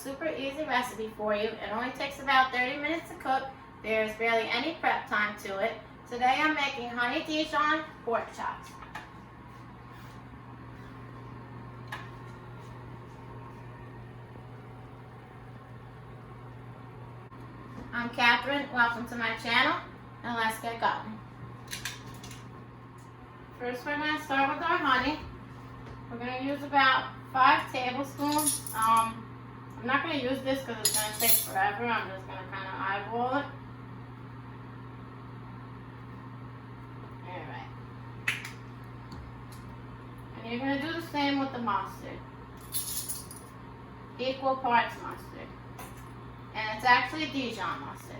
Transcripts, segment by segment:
super easy recipe for you. It only takes about 30 minutes to cook. There's barely any prep time to it. Today I'm making Honey Dijon pork chops. I'm Catherine, welcome to my channel, and let's get going. First we're going to start with our honey. We're going to use about 5 tablespoons. I'm not going to use this because it's going to take forever. I'm just going to kind of eyeball it. Alright. And you're going to do the same with the mustard. Equal parts mustard. And it's actually Dijon mustard.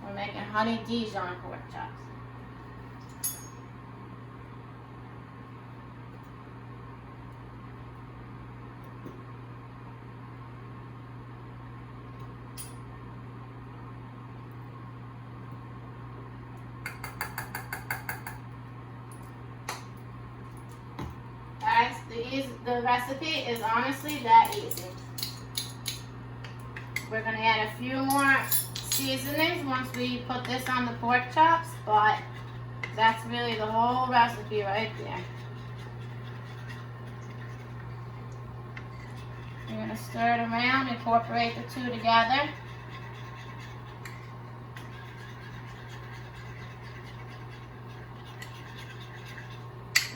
We're making Honey Dijon pork chops. Guys, the recipe is honestly that easy. We're going to add a few more seasonings once we put this on the pork chops, but that's really the whole recipe right there. You're going to stir it around, incorporate the two together.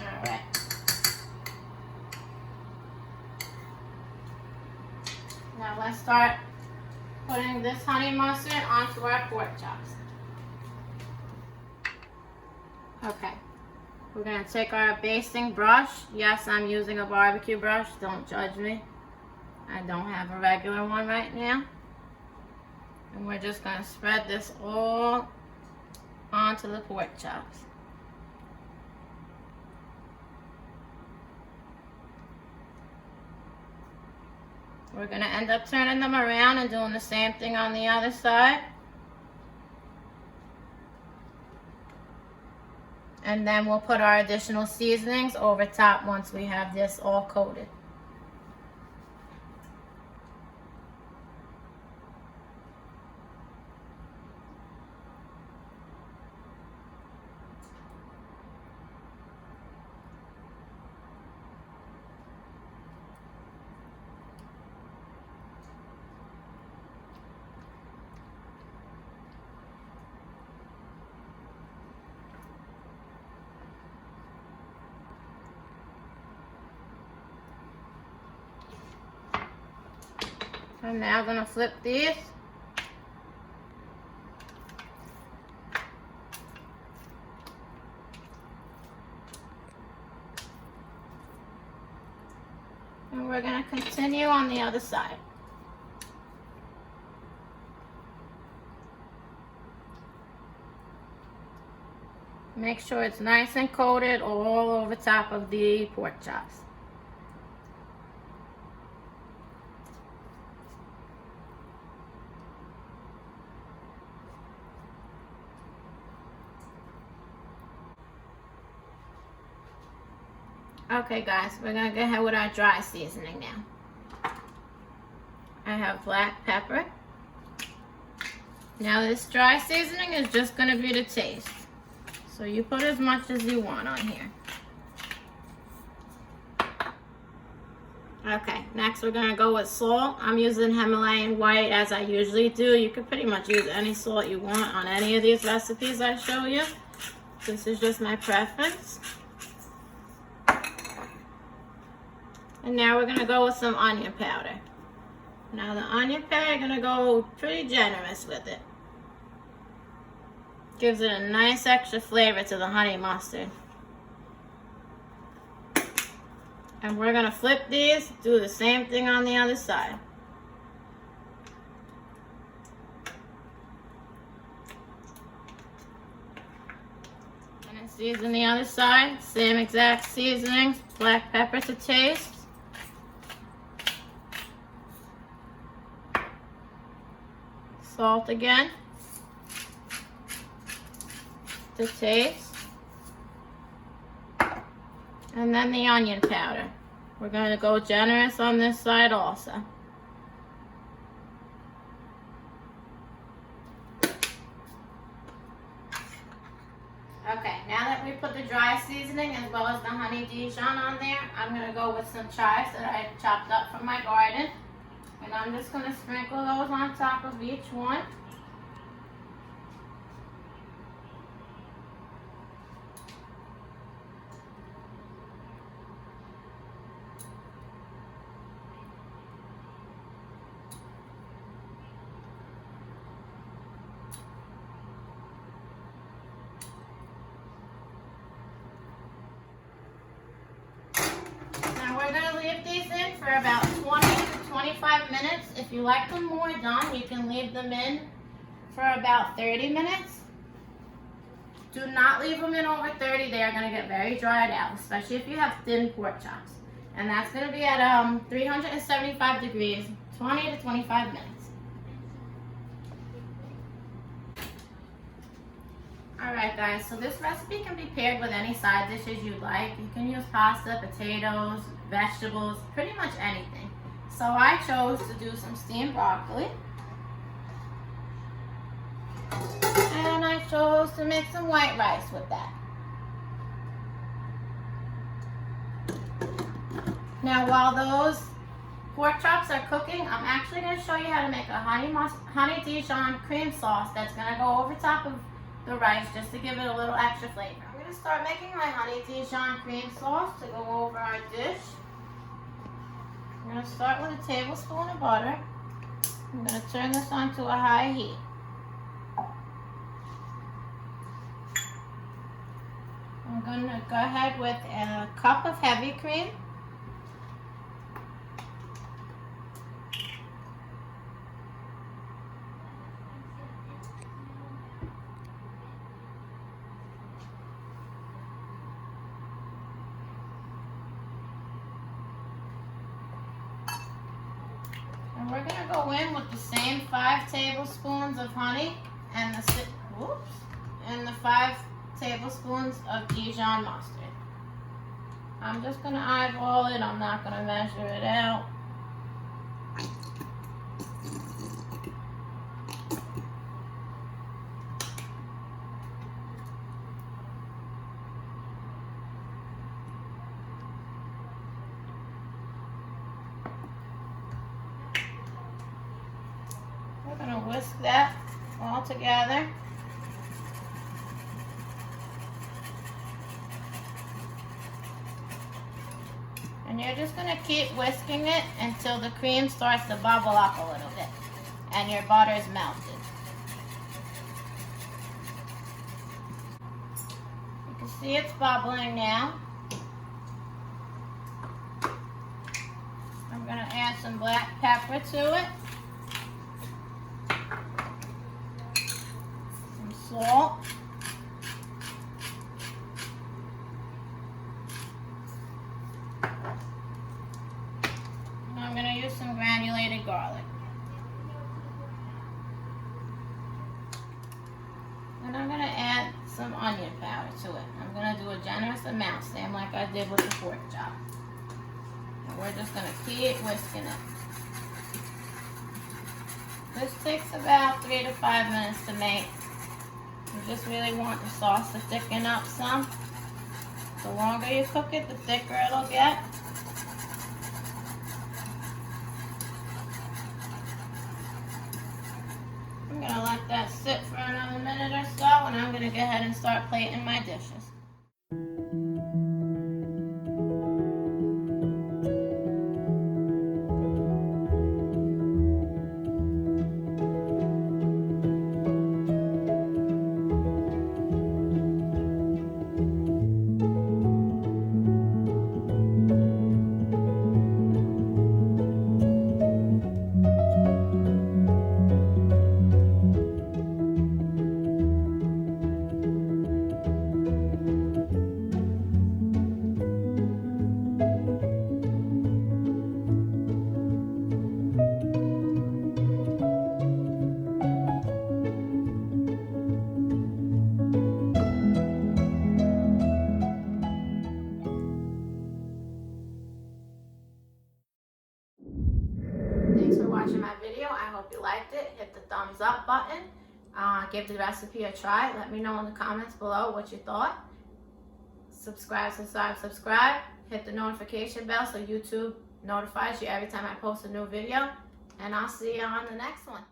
Alright. Now let's start putting this honey mustard onto our pork chops. Okay, we're going to take our basting brush. Yes, I'm using a barbecue brush, don't judge me. I don't have a regular one right now. And we're just going to spread this all onto the pork chops. We're going to end up turning them around and doing the same thing on the other side. And then we'll put our additional seasonings over top once we have this all coated. I'm now going to flip these. And we're going to continue on the other side. Make sure it's nice and coated all over top of the pork chops. Okay guys, we're going to go ahead with our dry seasoning now. I have black pepper. Now this dry seasoning is just going to be to taste. So you put as much as you want on here. Okay, next we're going to go with salt. I'm using Himalayan white as I usually do. You can pretty much use any salt you want on any of these recipes I show you. This is just my preference. And now we're going to go with some onion powder. Now the onion powder, I'm going to go pretty generous with it. Gives it a nice extra flavor to the honey mustard. And we're going to flip these, do the same thing on the other side. And then season the other side, same exact seasonings, black pepper to taste. Salt again to taste. And then the onion powder. We're going to go generous on this side also. now that we put the dry seasoning as well as the Honey Dijon on there, I'm going to go with some chives that I chopped up from my garden. And I'm just going to sprinkle those on top of each one. We're going to leave these in for about 20 to 25 minutes. If you like them more done, you can leave them in for about 30 minutes. Do not leave them in over 30. They are going to get very dried out, especially if you have thin pork chops. And that's going to be at 375 degrees, 20 to 25 minutes. Alright guys, so this recipe can be paired with any side dishes you'd like. You can use pasta, potatoes, vegetables, pretty much anything. So I chose to do some steamed broccoli. And I chose to make some white rice with that. Now while those pork chops are cooking, I'm actually going to show you how to make a Honey Dijon cream sauce that's going to go over top of the rice just to give it a little extra flavor. I'm going to start making my Honey Dijon cream sauce to go over our dish. I'm going to start with a tablespoon of butter. I'm going to turn this on to a high heat. I'm going to go ahead with a cup of heavy cream. And we're going to go in with the same 5 tablespoons of honey and the 5 tablespoons of Dijon mustard. I'm just going to eyeball it. I'm not going to measure it out. We're going to whisk that all together. And you're just going to keep whisking it until the cream starts to bubble up a little bit and your butter is melted. You can see it's bubbling now. I'm going to add some black pepper to it. Some salt. I'm going to use some granulated garlic. And I'm going to add some onion powder to it. I'm going to do a generous amount, same like I did with the pork chop. And we're just going to keep whisking it. This takes about 3 to 5 minutes to make. You just really want the sauce to thicken up some. The longer you cook it, the thicker it'll get. I'm going to let that sit for another minute or so, and I'm going to go ahead and start plating my dishes. Thanks for watching my video. I hope you liked it. Hit the thumbs up button. Give the recipe a try. Let me know in the comments below what you thought. subscribe, subscribe, subscribe. Hit the notification bell so YouTube notifies you every time I post a new video. And I'll see you on the next one.